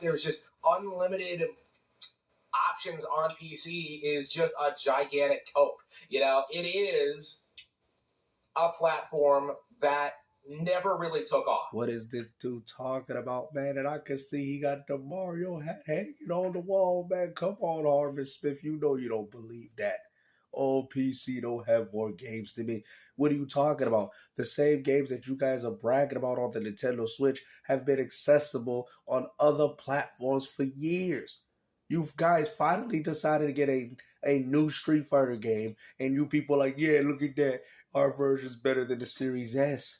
there's just unlimited options on PC is just a gigantic cope. It is a platform that never really took off. What is this dude talking about, man? And I can see he got the Mario hat hanging on the wall, man. Come on, Harman Smith. You know you don't believe that. Oh, PC don't have more games than me. What are you talking about? The same games that you guys are bragging about on the Nintendo Switch have been accessible on other platforms for years. You guys finally decided to get a new Street Fighter game, and you people are like, yeah, look at that. Our version's better than the Series S.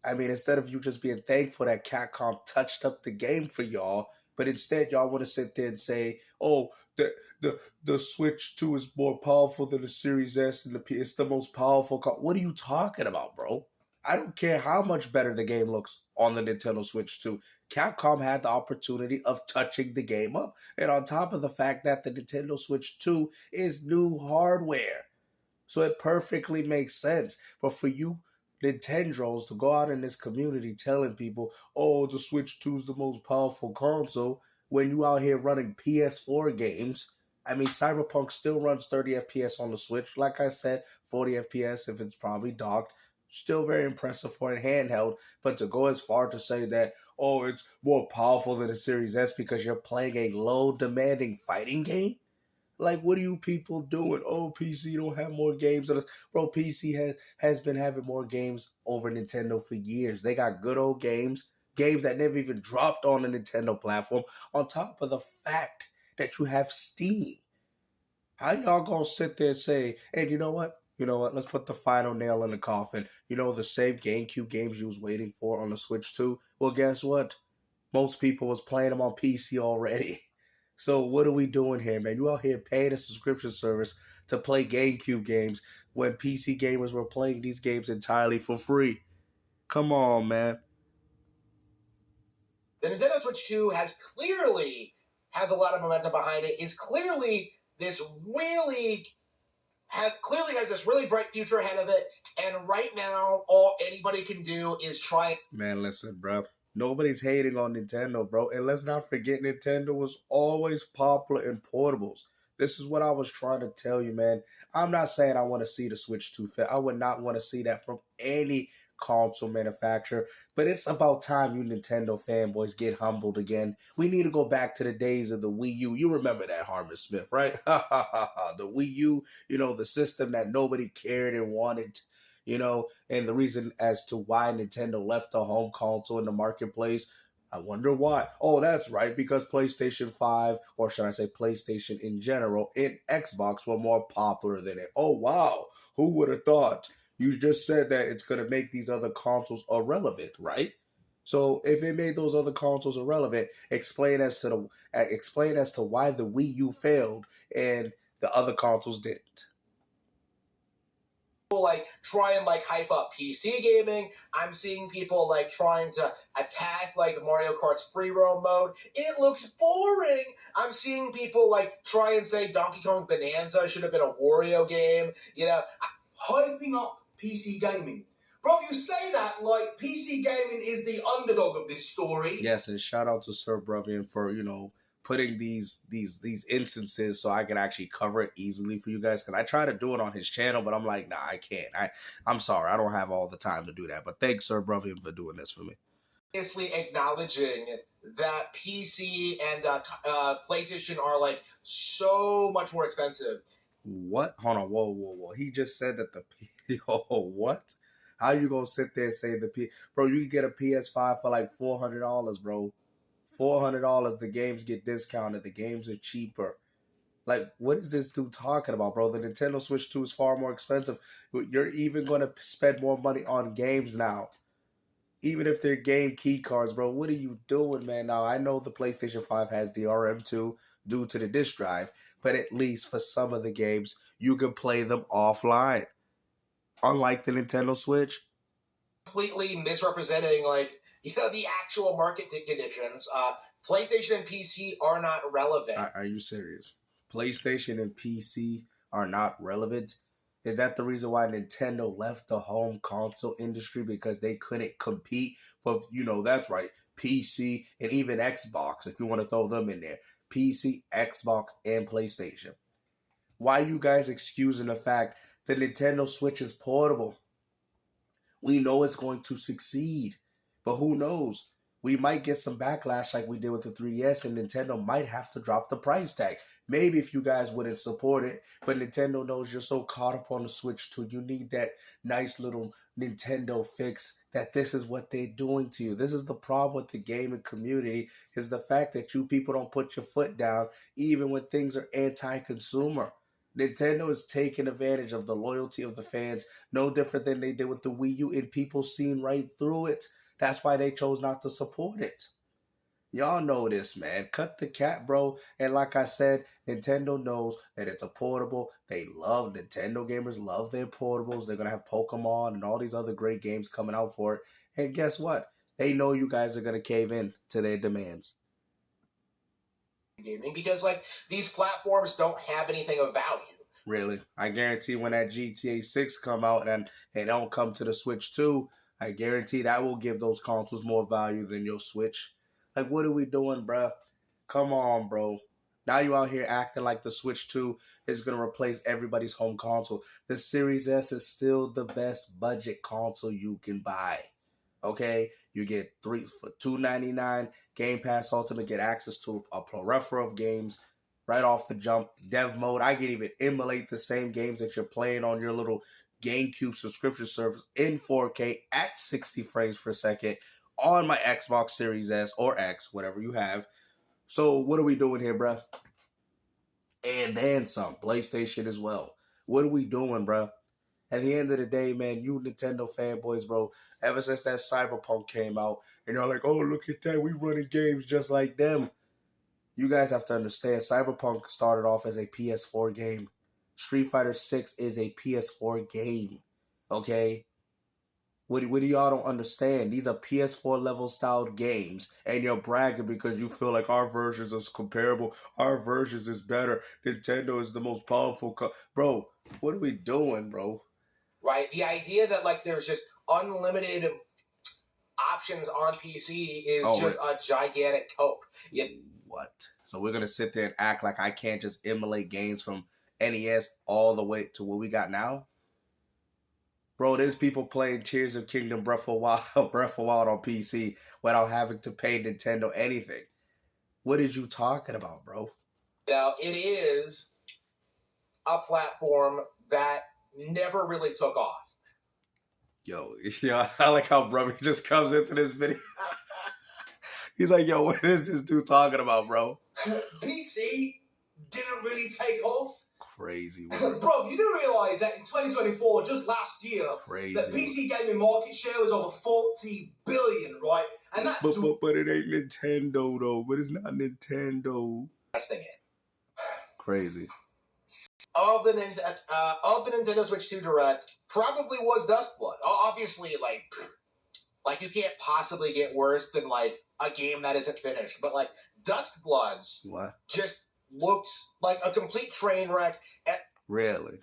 I mean, instead of you just being thankful that Capcom touched up the game for y'all, but instead y'all want to sit there and say, oh, the Switch 2 is more powerful than the Series S and it's the most powerful. What are you talking about, bro? I don't care how much better the game looks on the Nintendo Switch 2. Capcom had the opportunity of touching the game up. And on top of the fact that the Nintendo Switch 2 is new hardware. So it perfectly makes sense. But for you Nintendos to go out in this community telling people, oh, the Switch 2 is the most powerful console, when you out here running PS4 games. I mean, Cyberpunk still runs 30 FPS on the Switch. Like I said, 40 FPS if it's probably docked. Still very impressive for a handheld. But to go as far to say that, oh, it's more powerful than the Series S because you're playing a low-demanding fighting game? Like, what are you people doing? Oh, PC don't have more games than us. Bro, PC has been having more games over Nintendo for years. They got good old games that never even dropped on the Nintendo platform, on top of the fact that you have Steam. How y'all gonna sit there and say, hey, you know what? Let's put the final nail in the coffin. The same GameCube games you was waiting for on the Switch 2? Well, guess what? Most people was playing them on PC already. So what are we doing here, man? You out here paying a subscription service to play GameCube games when PC gamers were playing these games entirely for free. Come on, man. The Nintendo Switch 2 has a lot of momentum behind it, is clearly this clearly has this really bright future ahead of it, and right now, all anybody can do is try. Man, listen, bro. Nobody's hating on Nintendo, bro. And let's not forget, Nintendo was always popular in portables. This is what I was trying to tell you, man. I'm not saying I want to see the Switch 2 fit. I would not want to see that from any console manufacturer. But it's about time you Nintendo fanboys get humbled again. We need to go back to the days of the Wii U. You remember that, Harman Smith, right? The Wii U, the system that nobody cared and wanted. And the reason as to why Nintendo left the home console in the marketplace, I wonder why. Oh, that's right, because PlayStation 5, or should I say PlayStation in general, and Xbox were more popular than it. Oh, wow. Who would have thought? You just said that it's going to make these other consoles irrelevant, right? So if it made those other consoles irrelevant, explain as to why the Wii U failed and the other consoles didn't. Try and hype up PC gaming. I'm seeing people trying to attack Mario Kart's free roam mode. It looks boring. I'm seeing people try and say Donkey Kong Bonanza should have been a Wario game. Hyping up PC gaming. Bro, you say that PC gaming is the underdog of this story. Yes, and shout out to Sir Bruvian for, putting these instances so I can actually cover it easily for you guys. Because I try to do it on his channel, but I'm like, nah, I can't. I'm sorry. I don't have all the time to do that. But thanks, Sir Bruvian, for doing this for me. Obviously acknowledging that PC and PlayStation are so much more expensive. What? Hold on. Whoa. He just said that what? How you gonna sit there and say bro, you can get a PS5 for $400, bro. $400, the games get discounted. The games are cheaper. What is this dude talking about, bro? The Nintendo Switch 2 is far more expensive. You're even going to spend more money on games now. Even if they're game key cards, bro. What are you doing, man? Now, I know the PlayStation 5 has DRM2 due to the disk drive, but at least for some of the games, you can play them offline. Unlike the Nintendo Switch. Completely misrepresenting, the actual market conditions. PlayStation and PC are not relevant. Are you serious? PlayStation and PC are not relevant? Is that the reason why Nintendo left the home console industry? Because they couldn't compete with, that's right, PC, and even Xbox, if you want to throw them in there. PC, Xbox, and PlayStation. Why are you guys excusing the fact that Nintendo Switch is portable? We know it's going to succeed, but who knows? We might get some backlash like we did with the 3DS, and Nintendo might have to drop the price tag. Maybe if you guys wouldn't support it, but Nintendo knows you're so caught up on the Switch 2. You need that nice little Nintendo fix that this is what they're doing to you. This is the problem with the gaming community, is the fact that you people don't put your foot down even when things are anti-consumer. Nintendo is taking advantage of the loyalty of the fans, no different than they did with the Wii U, and people seen right through it. That's why they chose not to support it. Y'all know this, man. Cut the cat, bro. And like I said, Nintendo knows that it's a portable. They love, Nintendo gamers love their portables. They're going to have Pokemon and all these other great games coming out for it. And guess what? They know you guys are going to cave in to their demands. Gaming, because like these platforms don't have anything of value. Really, I guarantee when that GTA 6 come out and they don't come to the Switch 2, I guarantee that will give those consoles more value than your Switch. Like, what are we doing, bruh? Come on, bro. Now you out here acting like the Switch 2 is going to replace everybody's home console. The Series S is still the best budget console you can buy. Okay? You get for $299 Game Pass Ultimate, get access to a plethora of games right off the jump. Dev mode, I can even emulate the same games that you're playing on your little GameCube subscription service in 4K at 60 frames per second on my Xbox Series S or X, whatever you have. So what are we doing here, bruh? And then some. PlayStation as well. What are we doing, bruh? At the end of the day, man, you Nintendo fanboys, bro, ever since that Cyberpunk came out, and you're like, oh, look at that, we running games just like them. You guys have to understand, Cyberpunk started off as a PS4 game. Street Fighter 6 is a PS4 game, okay? What do y'all don't understand? These are PS4 level styled games, and you're bragging because you feel like our versions is comparable, our versions is better, Nintendo is the most powerful. Bro, what are we doing, bro? Right? The idea that like there's just unlimited options on PC is a gigantic cope. What? So we're gonna sit there and act like I can't just emulate games from NES all the way to what we got now? Bro, there's people playing Tears of Kingdom Breath of Wild on PC without having to pay Nintendo anything. What are you talking about, bro? Now, it is a platform that never really took off. Yo, I like how brother just comes into this video. He's like, yo, what is this dude talking about, bro? PC didn't really take off. Crazy. Bro, you do realise that in 2024, just last year, the PC gaming market share was over 40 billion, right? And that but it ain't Nintendo, though. But it's not Nintendo. Testing it. Crazy. Of the Nintendo Switch 2 Direct, probably was Dustblood. Obviously, like you can't possibly get worse than like a game that isn't finished. But like Dustbloods just looks like a complete train wreck. Really?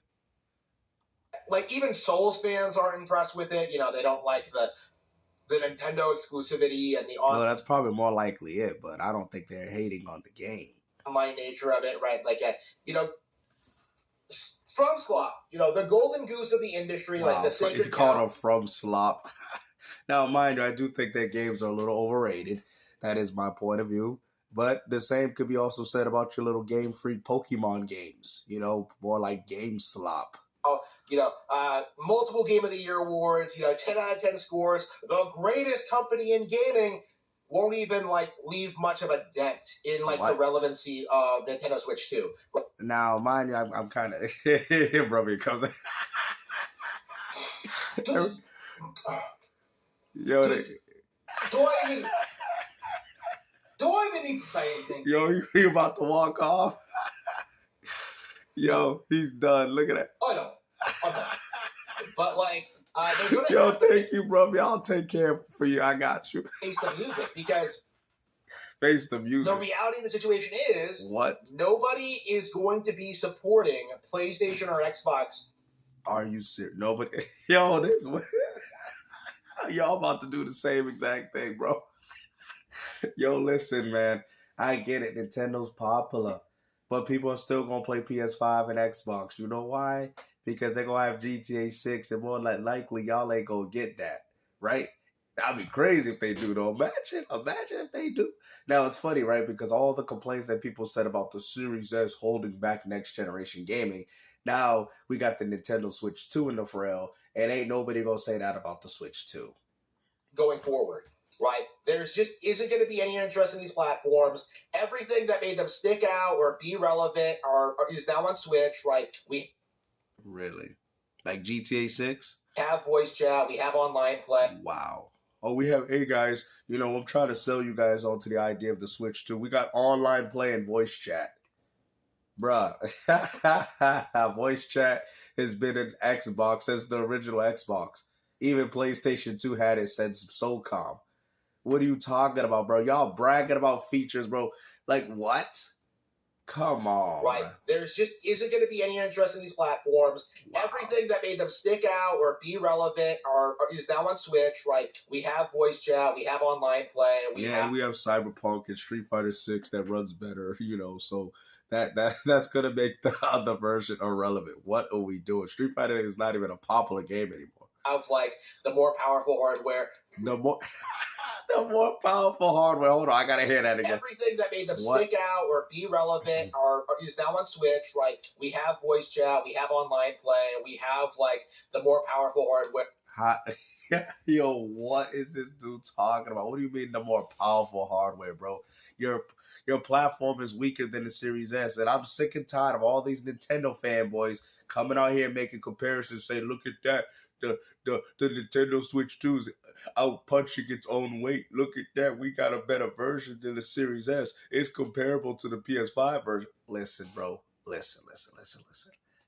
Like even Souls fans aren't impressed with it. You know, they don't like the Nintendo exclusivity and the well, that's probably more likely it, but I don't think they're hating on the game. Online nature of it, right? Like, you know, From Slop, you know, the golden goose of the industry, like the sacred cow. You called them From Slop. Now, mind you, I do think their games are a little overrated. That is my point of view. But the same could be also said about your little Game Freak Pokemon games. You know, more like Game Slop. You know, multiple Game of the Year awards, you know, 10 out of 10 scores. The greatest company in gaming won't even, like, leave much of a dent in, like, the relevancy of Nintendo Switch 2. Now, mind you, I'm kind of... Brother comes... Yo, do I even need to say anything? Yo, you about to walk off? Yo, he's done. Look at that. I know. But, like, they're gonna yo, thank you, bro. Y'all take care for you. I got you. Face the music, because face the music. The reality of the situation is what? Nobody is going to be supporting PlayStation or Xbox. Are you serious? Nobody. Yo, this. Y'all about to do the same exact thing, bro. Yo, listen, man. I get it. Nintendo's popular, but people are still gonna play PS5 and Xbox. You know why? Because they're gonna have GTA 6, and more like likely y'all ain't gonna get that, right? That'd be crazy if they do, though. Imagine if they do. Now it's funny, right? Because all the complaints that people said about the Series S holding back next generation gaming, now we got the Nintendo Switch 2 in the frail, and ain't nobody gonna say that about the Switch 2. Going forward, right? There's just isn't going to be any interest in these platforms. Everything that made them stick out or be relevant is now on Switch, right? We Really? Like GTA 6? have voice chat, we have online play. Wow. Oh, we have, hey guys, I'm trying to sell you guys onto the idea of the Switch 2. We got online play and voice chat. Bruh. Voice chat has been an Xbox since the original Xbox. Even PlayStation 2 had it since SOCOM. What are you talking about, bro? Y'all bragging about features, bro. Like, what? Come on. Right. Man. There's just isn't going to be any interest in these platforms. Wow. Everything that made them stick out or be relevant is now on Switch, right? We have voice chat, we have online play. We have Cyberpunk and Street Fighter 6 that runs better, so that's going to make the other version irrelevant. What are we doing? Street Fighter is not even a popular game anymore. Of the more powerful hardware. The more powerful hardware. Hold on, I gotta hear that again. Everything that made them stick out or be relevant is now on Switch, right? We have voice chat, we have online play, we have the more powerful hardware. Yo, what is this dude talking about? What do you mean the more powerful hardware, bro? Your platform is weaker than the Series S, and I'm sick and tired of all these Nintendo fanboys coming out here making comparisons, say, look at that. The Nintendo Switch 2 is out punching its own weight. Look at that. We got a better version than the Series S. It's comparable to the PS5 version. Listen, bro. Listen.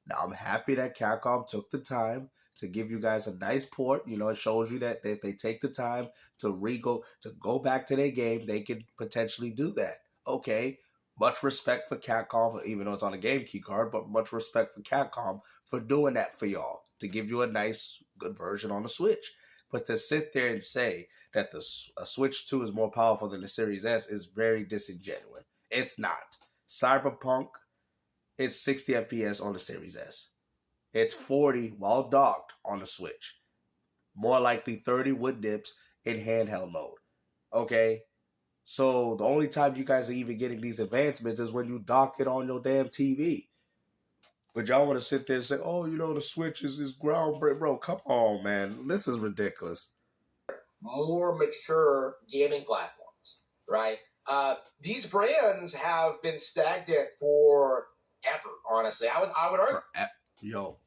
Now, I'm happy that Capcom took the time to give you guys a nice port. It shows you that if they take the time to go back to their game, they can potentially do that. Okay. Much respect for Capcom, even though it's on a game key card, but much respect for Capcom for doing that for y'all, to give you a nice, good version on the Switch. But to sit there and say that a Switch 2 is more powerful than the Series S is very disingenuous. It's not. Cyberpunk, it's 60 FPS on the Series S. It's 40 while docked on the Switch. More likely 30 with dips in handheld mode. Okay? So the only time you guys are even getting these advancements is when you dock it on your damn TV. But y'all want to sit there and say, oh, the Switch is groundbreaking. Bro, come on, man. This is ridiculous. More mature gaming platforms, right? These brands have been stagnant forever, honestly. I would argue. Yo.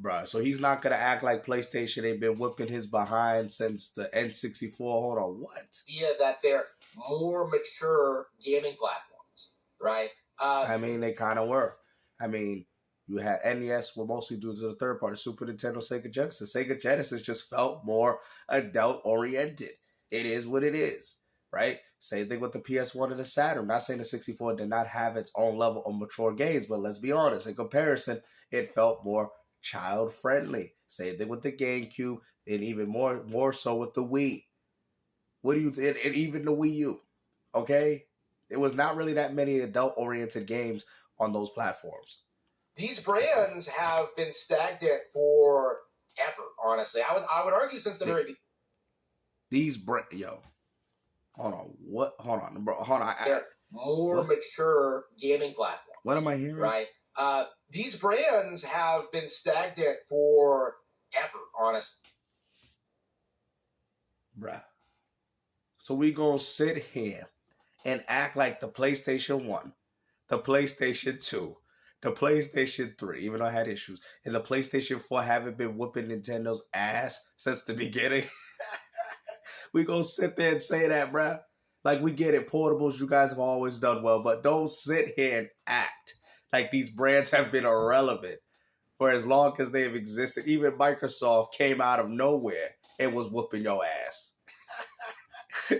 Bruh, so he's not going to act like PlayStation ain't been whipping his behind since the N64. Hold on, what? Yeah, that they're more mature gaming platforms, right? They kind of were. You had NES were mostly due to the third party, Super Nintendo, Sega Genesis. Sega Genesis just felt more adult-oriented. It is what it is, right? Same thing with the PS1 and the Saturn. Not saying the 64 did not have its own level of mature games, but let's be honest, in comparison, it felt more child-friendly. Same thing with the GameCube, and even more so with the Wii. And even the Wii U, okay? There was not really that many adult-oriented games on those platforms. These brands have been stagnant forever, honestly. I would argue since the very beginning. These brands, yo. Hold on. What? Hold on, bro. Hold on. They're more mature gaming platforms. What am I hearing? Right. These brands have been stagnant forever, honestly. Bruh. So we gonna sit here and act like the PlayStation 1, the PlayStation 2, the PlayStation 3, even though I had issues, and the PlayStation 4 haven't been whooping Nintendo's ass since the beginning. We gonna sit there and say that, bruh. Like, we get it, portables, you guys have always done well, but don't sit here and act like these brands have been irrelevant for as long as they've existed. Even Microsoft came out of nowhere and was whooping your ass.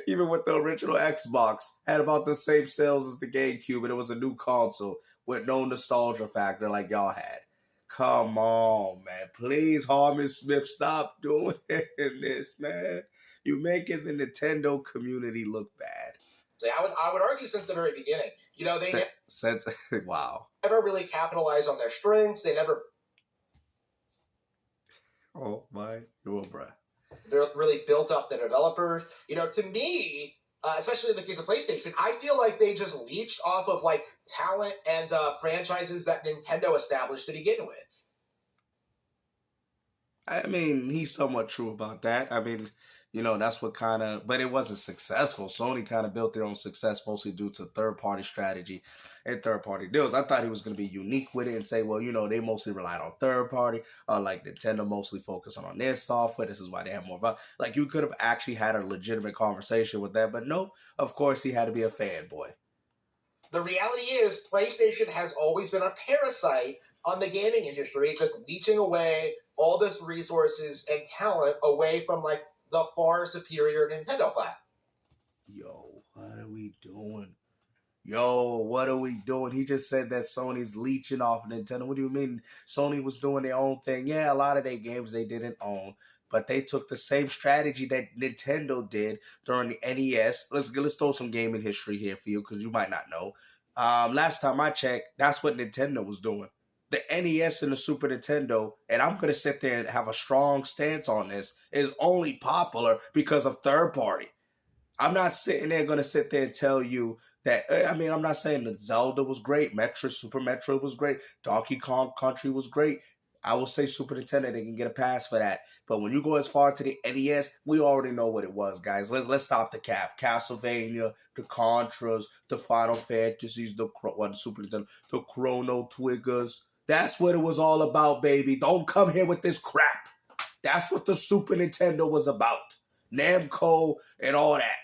Even with the original Xbox, had about the same sales as the GameCube, and it was a new console with no nostalgia factor like y'all had. Come on, man. Please, Harman Smith, stop doing this, man. You making the Nintendo community look bad. So I would argue since the very beginning. You know, they Since wow. never really capitalized on their strengths. They never Oh my, bruh. really built up the developers. You know, to me, especially in the case of PlayStation, I feel like they just leached off of like talent and franchises that Nintendo established to begin with. I mean, he's somewhat true about that. I mean, you know, that's what kind of, but it wasn't successful. Sony kind of built their own success mostly due to third-party strategy and third-party deals. I thought he was going to be unique with it and say, well, you know, they mostly relied on third-party, like Nintendo mostly focused on their software. This is why they have more value. Like, you could have actually had a legitimate conversation with that, but no, of course, he had to be a fanboy. The reality is, PlayStation has always been a parasite on the gaming industry, just leeching away all this resources and talent away from like the far superior Nintendo platform. Yo, what are we doing? Yo, what are we doing? He just said that Sony's leeching off Nintendo. What do you mean? Sony was doing their own thing. Yeah, a lot of their games they didn't own, but they took the same strategy that Nintendo did during the NES. Let's throw some gaming history here for you because you might not know. Last time I checked, that's what Nintendo was doing. The NES and the Super Nintendo, and I'm going to sit there and have a strong stance on this, is only popular because of third party. I'm not sitting there going to sit there and tell you that, I mean, I'm not saying that Zelda was great, Super Metroid was great, Donkey Kong Country was great. I will say Super Nintendo, they can get a pass for that. But when you go as far to the NES, we already know what it was, guys. Let's stop the cap. Castlevania, the Contras, the Final Fantasies, the Super Nintendo, the Chrono Triggers. That's what it was all about, baby. Don't come here with this crap. That's what the Super Nintendo was about. Namco and all that.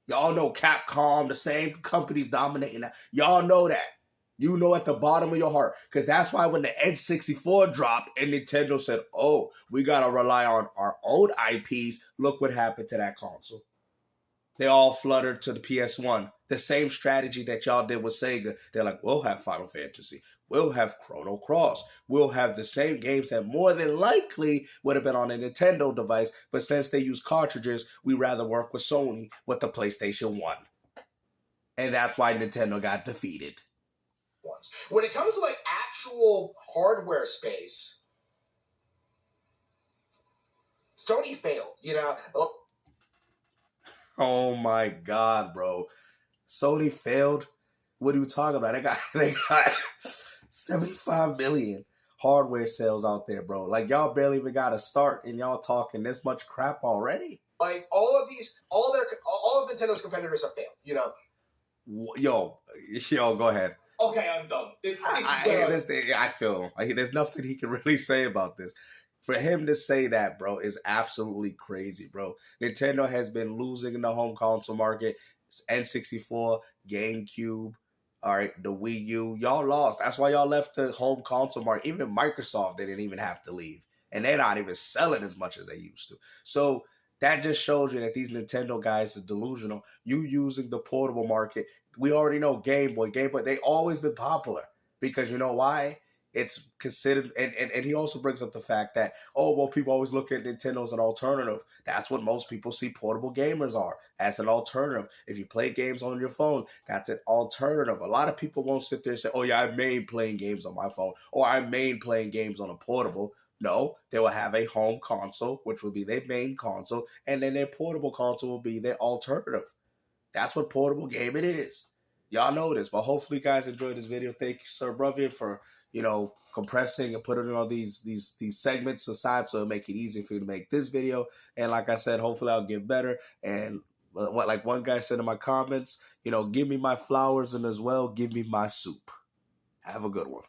Y'all know Capcom, the same companies dominating that. Y'all know that. You know at the bottom of your heart. Because that's why when the N64 dropped and Nintendo said, oh, we got to rely on our own IPs, look what happened to that console. They all fluttered to the PS1. The same strategy that y'all did with Sega. They're like, we'll have Final Fantasy. We'll have Chrono Cross. We'll have the same games that more than likely would have been on a Nintendo device. But since they use cartridges, we rather work with Sony with the PlayStation 1. And that's why Nintendo got defeated. When it comes to like actual hardware space, Sony failed, you know. Oh my God, bro. Sony failed? What are you talking about? They got 75 million hardware sales out there, bro. Like, y'all barely even got a start and y'all talking this much crap already? Like, all of Nintendo's competitors have failed, you know. Yo, go ahead. Okay, I'm done. I feel him. There's nothing he can really say about this. For him to say that, bro, is absolutely crazy, bro. Nintendo has been losing in the home console market. N64, GameCube, all right, the Wii U. Y'all lost. That's why y'all left the home console market. Even Microsoft didn't even have to leave. And they're not even selling as much as they used to. So that just shows you that these Nintendo guys are delusional. You using the portable market. We already know Game Boy, they always been popular. Because you know why? It's considered, and he also brings up the fact that, oh, well, people always look at Nintendo as an alternative. That's what most people see portable gamers are, as an alternative. If you play games on your phone, that's an alternative. A lot of people won't sit there and say, oh, yeah, I main playing games on my phone, or I main playing games on a portable. No, they will have a home console, which will be their main console, and then their portable console will be their alternative. That's what portable gaming is. Y'all know this, but hopefully you guys enjoyed this video. Thank you, Sir Bruvian, for, compressing and putting all these segments aside so it'll make it easy for you to make this video. And like I said, hopefully I'll get better. And like one guy said in my comments, give me my flowers and as well give me my soup. Have a good one.